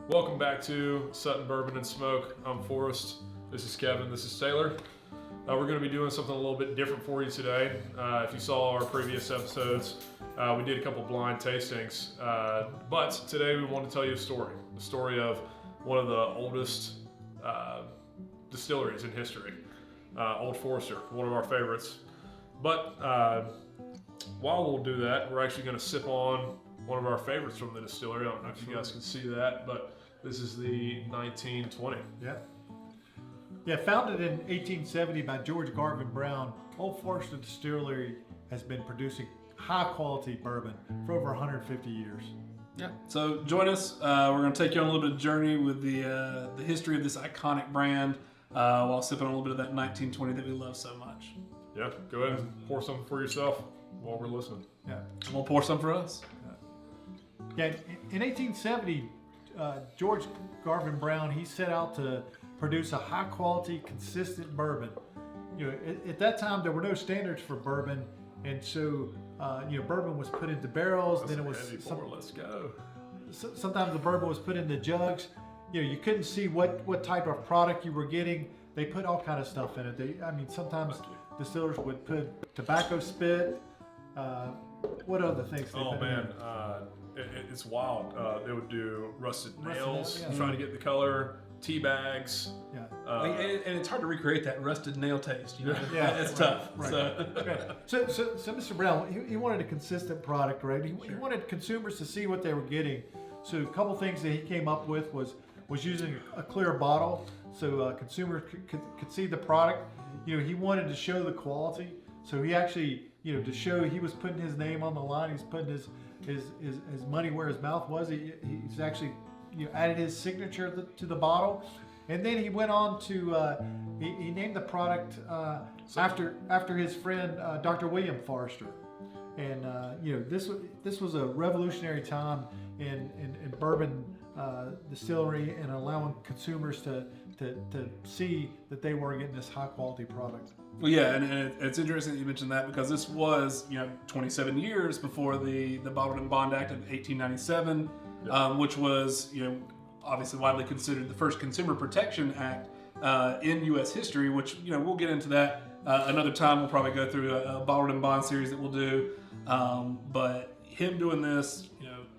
Welcome back to Sutton Bourbon and Smoke. I'm Forrest. This is Kevin. This is Taylor. We're going to be doing something a little bit different for you today. If you saw our previous episodes, we did a couple blind tastings. But today we want to tell you a story. The story of one of the oldest distilleries in history. Old Forester, one of our favorites. But while we'll do that, we're actually going to sip on one of our favorites from the distillery. I don't know if you guys can see that, but this is the 1920. Yeah, founded in 1870 by George Garvin Brown, Old Forester Distillery has been producing high-quality bourbon for over 150 years. Yeah. So join us. We're going to take you on a little bit of journey with the history of this iconic brand while sipping on a little bit of that 1920 that we love so much. Yeah, go ahead and pour something for yourself while we're listening. Yeah. And we'll pour some for us. Yeah, in 1870, George Garvin Brown, he set out to produce a high-quality, consistent bourbon. You know, at that time there were no standards for bourbon, and so bourbon was put into barrels. That's then it was let's go. Sometimes the bourbon was put into jugs. You know, you couldn't see what type of product you were getting. They put all kind of stuff in it. Sometimes distillers would put tobacco spit. What other things? Oh man, it's wild. They would do rusted nails, trying to get the color. Tea bags. Yeah. And it's hard to recreate that rusted nail taste. You know? Yeah, it's right, tough. Right. So. So Mr. Brown, he wanted a consistent product, right? He wanted consumers to see what they were getting. So a couple things that he came up with was using a clear bottle, so consumers could see the product. You know, he wanted to show the quality. So he actually, to show he was putting his name on the line. He's putting his money where his mouth was. He's actually added his signature to the bottle, and then he went on to he named the product after his friend Dr. William Forester, and this was a revolutionary time in bourbon distillery and allowing consumers to see that they were getting this high quality product. Well, yeah, and it's interesting that you mentioned that because this was 27 years before the Bottled and Bond Act of 1897. Which was, obviously widely considered the first Consumer Protection Act in U.S. history, which, we'll get into that another time. We'll probably go through a Bottled and Bond series that we'll do. But him doing this,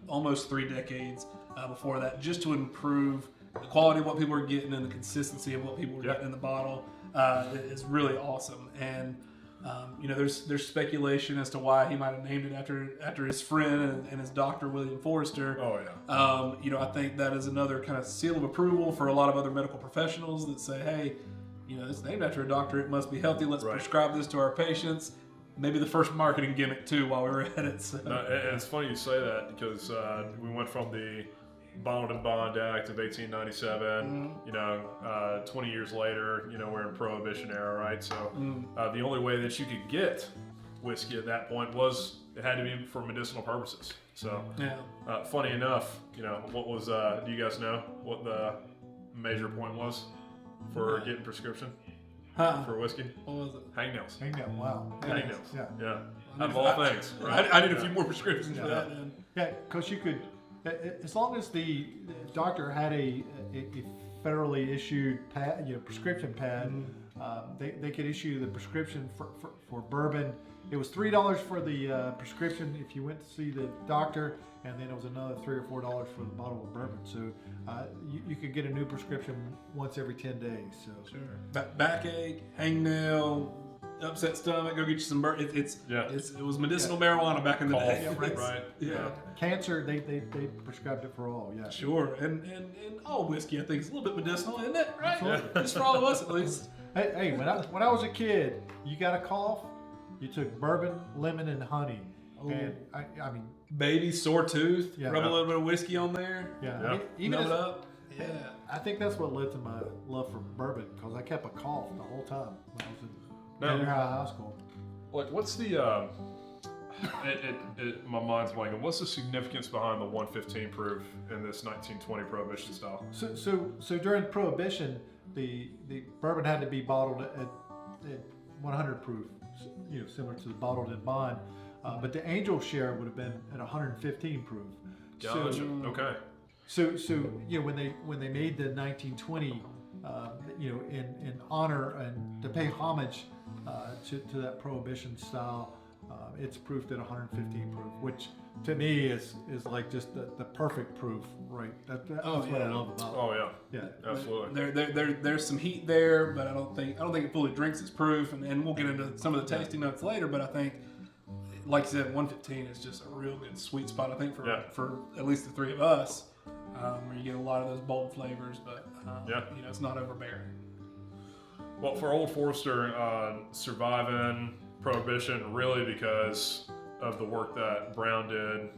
almost 3 decades before that, just to improve the quality of what people are getting and the consistency of what people are getting in the bottle is really awesome. And there's speculation as to why he might have named it after his friend and his doctor, William Forester. Oh yeah. I think that is another kind of seal of approval for a lot of other medical professionals that say, hey, it's named after a doctor. It must be healthy. Let's prescribe this to our patients. Maybe the first marketing gimmick too while we were at it. So. And it's funny you say that because we went from the Bottled and Bond Act of 1897. 20 years later, we're in Prohibition era, right? So the only way that you could get whiskey at that point was it had to be for medicinal purposes. So funny enough, what was? Do you guys know what the major point was for getting prescription for whiskey? What was it? Hangnails. Hangnail. Wow. Hangnails. Yeah. Out of all things, right? I need a few more prescriptions for that. Then. Yeah, because you could. As long as the doctor had a federally issued prescription pad, they could issue the prescription for bourbon. It was $3 for the prescription if you went to see the doctor, and then it was another $3 or $4 for the bottle of bourbon. So you could get a new prescription once every 10 days. So sure. Backache, hangnail, upset stomach, go get you some bourbon. It was medicinal marijuana back in the day. Yeah, right. Yeah. Cancer, they prescribed it for all. Yeah. Sure. And all whiskey, I think, is a little bit medicinal, isn't it? Right. Yeah. Just for all of us, at least. Hey, when I was a kid, you got a cough, you took bourbon, lemon, and honey. Oh. And I mean, baby sore tooth. Rub a little bit of whiskey on there. Yeah. Even it up. Yeah. I think that's what led to my love for bourbon because I kept a cough the whole time when I was in junior high school. What's the my mind's blanking. What's the significance behind the 115 proof in this 1920 Prohibition style? So during Prohibition, the bourbon had to be bottled at 100 proof, similar to the Bottled and Bond, but the Angel share would have been at 115 proof. Gotcha. Okay. So when they made the 1920, in honor and to pay homage to that Prohibition style, it's proofed at 115 proof, which to me is like just the perfect proof, right? That's what I love about it. Oh yeah, absolutely. There's some heat there, but I don't think it fully drinks its proof, and we'll get into some of the tasting notes later. But I think, like you said, 115 is just a real good sweet spot. I think for at least the three of us, where you get a lot of those bold flavors, but it's not overbearing. Well, for Old Forester, surviving Prohibition really because of the work that Brown did,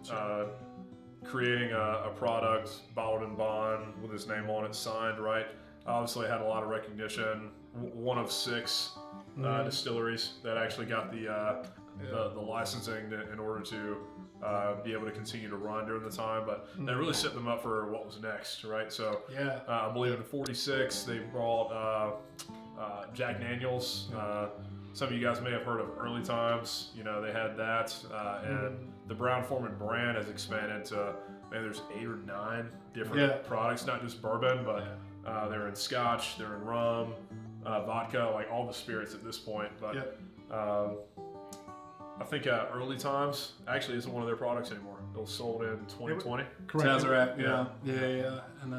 creating a product bottled in bond with his name on it, signed, right? Obviously had a lot of recognition. One of 6 distilleries that actually got the licensing in order to be able to continue to run during the time, but that really set them up for what was next, right? So I believe in '46 they brought Jack Daniels. Some of you guys may have heard of Early Times. They had that, and the Brown-Forman brand has expanded to, there's 8 or 9 different products, not just bourbon, but they're in Scotch, they're in rum, vodka, like all the spirits at this point. But I think Early Times actually isn't one of their products anymore. It was sold in 2020. Correct. Sazerac, and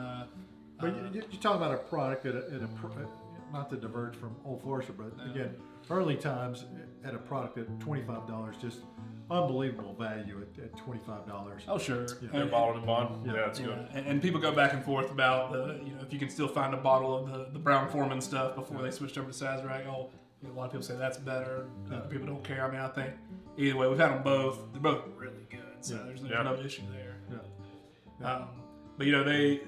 but you talk about a product not to diverge from Old Forester, but again, Early Times at a product at $25, just unbelievable value at $25. Oh sure, They're bottled in bond. Yeah, it's good. And people go back and forth about if you can still find a bottle of the Brown-Forman stuff before they switched over to Sazerac. A lot of people say that's better. Other people don't care. I mean, I think either way, we've had them both. They're both really good, so there's no issue there. But they.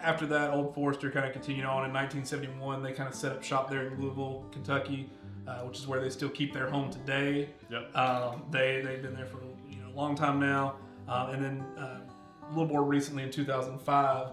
After that, Old Forester kind of continued on. In 1971, they kind of set up shop there in Louisville, Kentucky, which is where they still keep their home today. They've been there for a long time now. And then a little more recently, in 2005,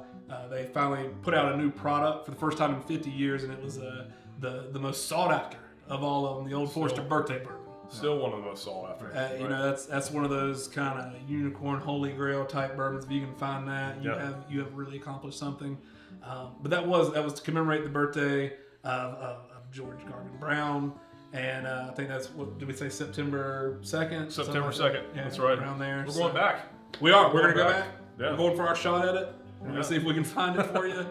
they finally put out a new product for the first time in 50 years, and it was the most sought after of all of them, the Old Forester Birthday Bourbon. Still one of the most sought after. That's one of those kind of unicorn holy grail type bourbons. If you can find that, you have really accomplished something. But that was to commemorate the birthday of George Garvin Brown, and I think that's what did we say, September 2nd? September 2nd. That's right. Around there. We're going back. We are. We're gonna go back. Yeah. We're going for our shot at it. We're gonna see if we can find it for you.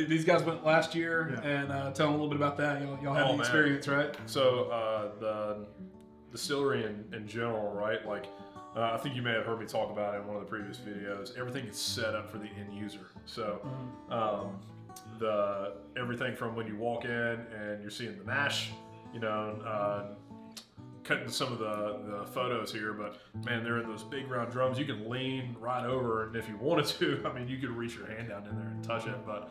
These guys went last year, and tell them a little bit about that. Y'all had the experience, right? So the distillery in general, right? Like I think you may have heard me talk about it in one of the previous videos. Everything is set up for the end user. So everything from when you walk in and you're seeing the mash, cutting some of the photos here, but man, they're in those big round drums. You can lean right over, and if you wanted to, you could reach your hand down in there and touch it. But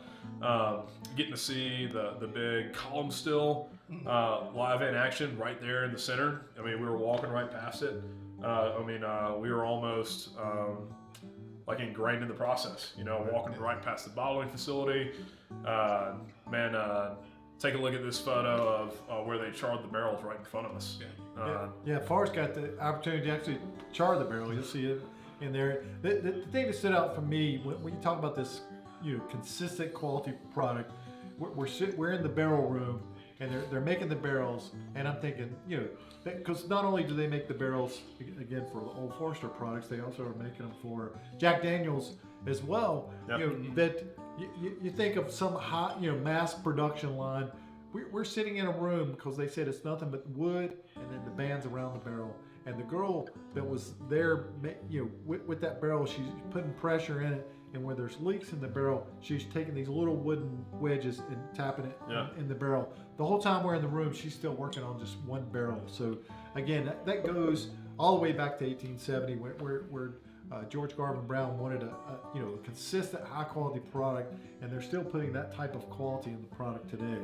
getting to see the big column still live in action right there in the center. We were walking right past it. We were almost like ingrained in the process. Walking right past the bottling facility. Take a look at this photo of where they charred the barrels right in front of us. Forrest got the opportunity to actually char the barrel. You'll see it in there. The thing that stood out for me when you talk about this, consistent quality product, we're in the barrel room and they're making the barrels, and I'm thinking, because not only do they make the barrels again for the Old Forester products, they also are making them for Jack Daniels as well. That you think of some hot, mass production line. We're sitting in a room because they said it's nothing but wood, and then the bands around the barrel. And the girl that was there, with that barrel, she's putting pressure in it. And where there's leaks in the barrel, she's taking these little wooden wedges and tapping it in the barrel. The whole time we're in the room, she's still working on just one barrel. So again, that goes all the way back to 1870, where George Garvin Brown wanted a consistent, high quality product, and they're still putting that type of quality in the product today.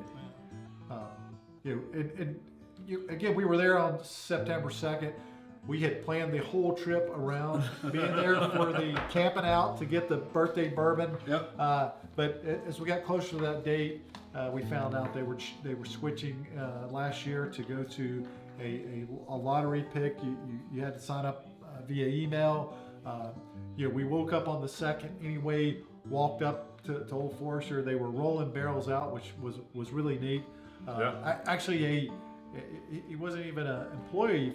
Again, we were there on September 2nd. We had planned the whole trip around being there for the camping out to get the birthday bourbon. But as we got closer to that date, we found out they were switching last year to go to a lottery pick. You had to sign up via email. We woke up on the second anyway, walked up to Old Forester. They were rolling barrels out, which was really neat. Actually, he wasn't even an employee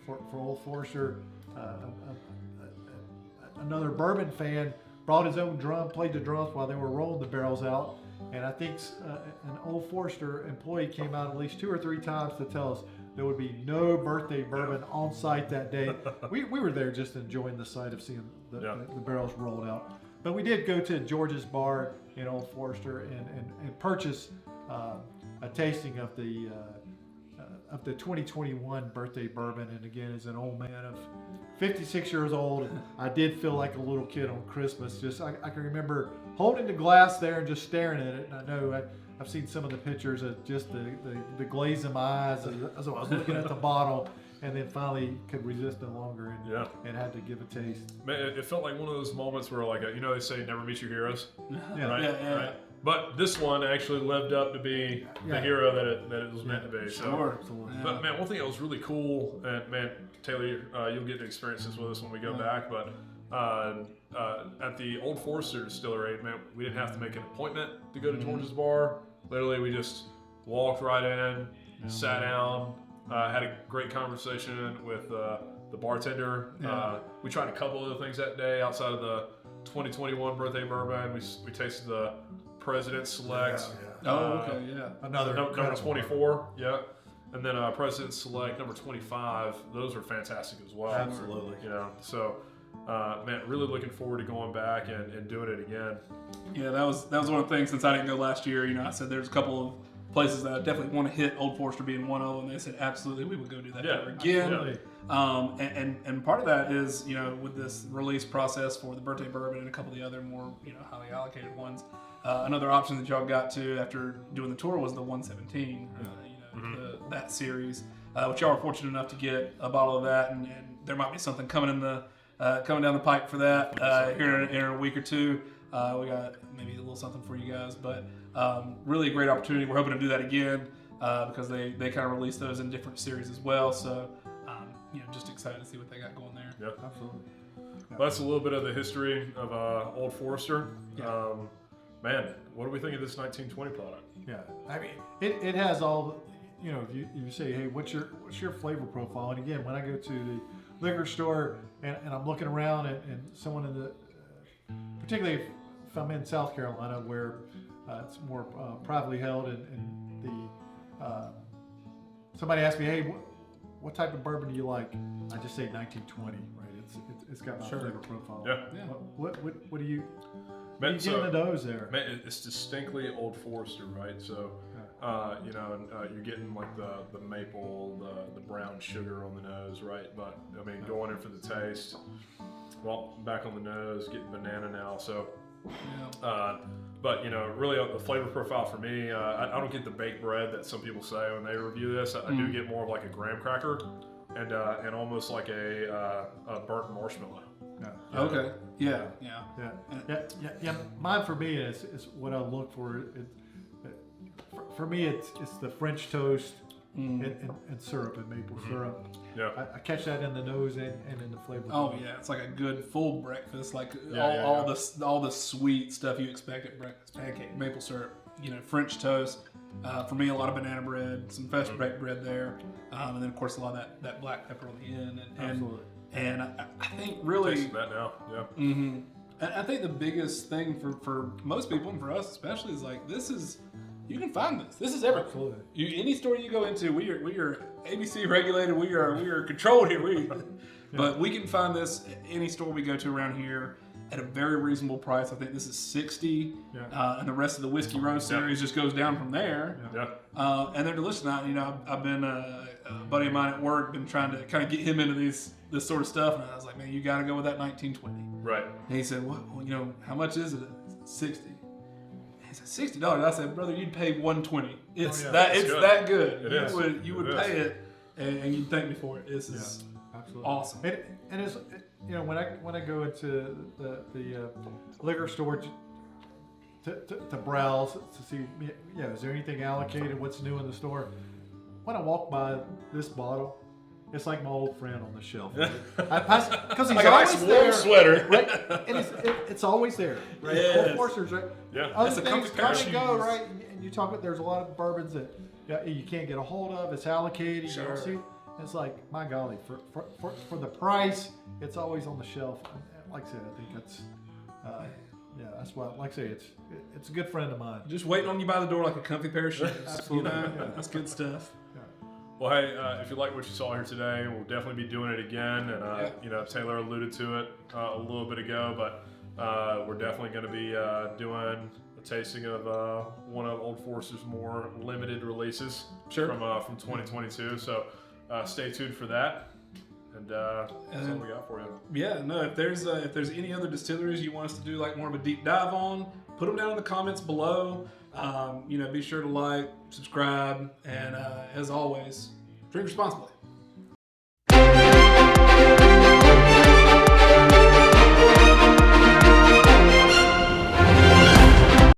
for Old Forester. Another bourbon fan brought his own drum, played the drums while they were rolling the barrels out. And I think an Old Forester employee came out at least 2 or 3 times to tell us there would be no birthday bourbon on site that day. We were there just enjoying the sight of seeing the barrels rolled out. But we did go to George's Bar in Old Forester and purchase a tasting of the 2021 birthday bourbon. And again, as an old man of 56 years old, I did feel like a little kid on Christmas. I can remember holding the glass there and just staring at it. And I know I've seen some of the pictures of just the glaze in my eyes as I was looking at the bottle, and then finally could resist no longer and had to give a taste. Man, it felt like one of those moments where, like, they say never meet your heroes, right? But this one actually lived up to be the hero that it was meant to be. Sure. So, but man, one thing that was really cool, and man, Taylor, you'll get to experience this with us when we go back, but at the Old Forester distillery, man, we didn't have to make an appointment to go to George's Bar. Literally, we just walked right in, sat down, had a great conversation with the bartender. We tried a couple of other things that day outside of the 2021 birthday bourbon. We tasted the President Select. Another number 24. And then President Select number 25. Those were fantastic as well. Absolutely. So man, really looking forward to going back and doing it again. Yeah, that was one of the things. Since I didn't go last year, I said there's a couple of places that I definitely want to hit. Old Forester being one of them. They said absolutely we would go do that again. And part of that is with this release process for the birthday bourbon and a couple of the other more highly allocated ones. Another option that y'all got to after doing the tour was the 117, that series, which y'all were fortunate enough to get a bottle of that, and there might be something coming coming down the pipe for that here in a week or two. We got maybe a little something for you guys, but really a great opportunity. We're hoping to do that again because they kind of release those in different series as well. So just excited to see what they got going there. Yep, absolutely. Well, that's a little bit of the history of Old Forester. Man, what do we think of this 1920 product? Yeah, I mean, it has all. If you say, hey, what's your flavor profile? And again, when I go to the liquor store and I'm looking around and someone in the, particularly if I'm in South Carolina where it's more privately held and somebody asks me, hey, what type of bourbon do you like? I just say 1920, right? It's got my flavor profile. Yeah. What do you? Man, you get into those there? Man, it's distinctly Old Forester, right? So, you're getting like the maple, the brown sugar on the nose, right? But I mean, going in for the taste. Well, back on the nose, getting banana now. So, but really the flavor profile for me, I don't get the baked bread that some people say when they review this. I do get more of like a graham cracker, and almost like a burnt marshmallow. Okay. Yeah. Mine for me is what I look for. For me, it's the French toast and syrup and maple syrup. Yeah. I catch that in the nose and in the flavor. Oh yeah, it's like a good full breakfast, like all the sweet stuff you expect at breakfast. Pancake, maple syrup, French toast. For me, a lot of banana bread, some fresh baked bread there, and then of course a lot of that black pepper on the end. Absolutely. And I think really tasting that now, And I think the biggest thing for most people and for us especially is like you can find this. This is everywhere. Absolutely. Any store you go into, we are ABC regulated. We are controlled here. But we can find this at any store we go to around here at a very reasonable price. I think this is $60, and the rest of the Whiskey Rose series just goes down from there. And they're delicious. Now, I've been a buddy of mine at work been trying to kind of get him into this sort of stuff, and I was like, man, you got to go with that 1920. Right. And he said, well, how much is it? $60. He said $60. I said, brother, you'd pay $120. It's that good. You would pay it, and you'd thank me for it. This is awesome. And it's when I go into the liquor store to browse to see is there anything allocated, what's new in the store. When I walk by this bottle, it's like my old friend on the shelf. Because he's Like a always nice warm there, sweater. right? And it's always there, right? Yes. Old Foresters, right? Yeah. Other That's a things comfy pair come of and go, shoes. right? And you talk about there's a lot of bourbons that you can't get a hold of. It's allocated. You Sure. don't see. It's like, my golly, for the price, it's always on the shelf. And like I said, I think that's that's why. Like I say, it's a good friend of mine. Just waiting on you by the door like a comfy pair of shoes. Absolutely. You know, Yeah. that's good stuff. Well, hey, if you like what you saw here today, we'll definitely be doing it again. And, Yeah. you know, Taylor alluded to it a little bit ago, but we're definitely going to be doing a tasting of one of Old Forester's more limited releases Sure. from 2022. So stay tuned for that. And that's what we got for you. Yeah, no. If there's any other distilleries you want us to do like more of a deep dive on, put them down in the comments below. You know, be sure to like, subscribe, and as always, drink responsibly.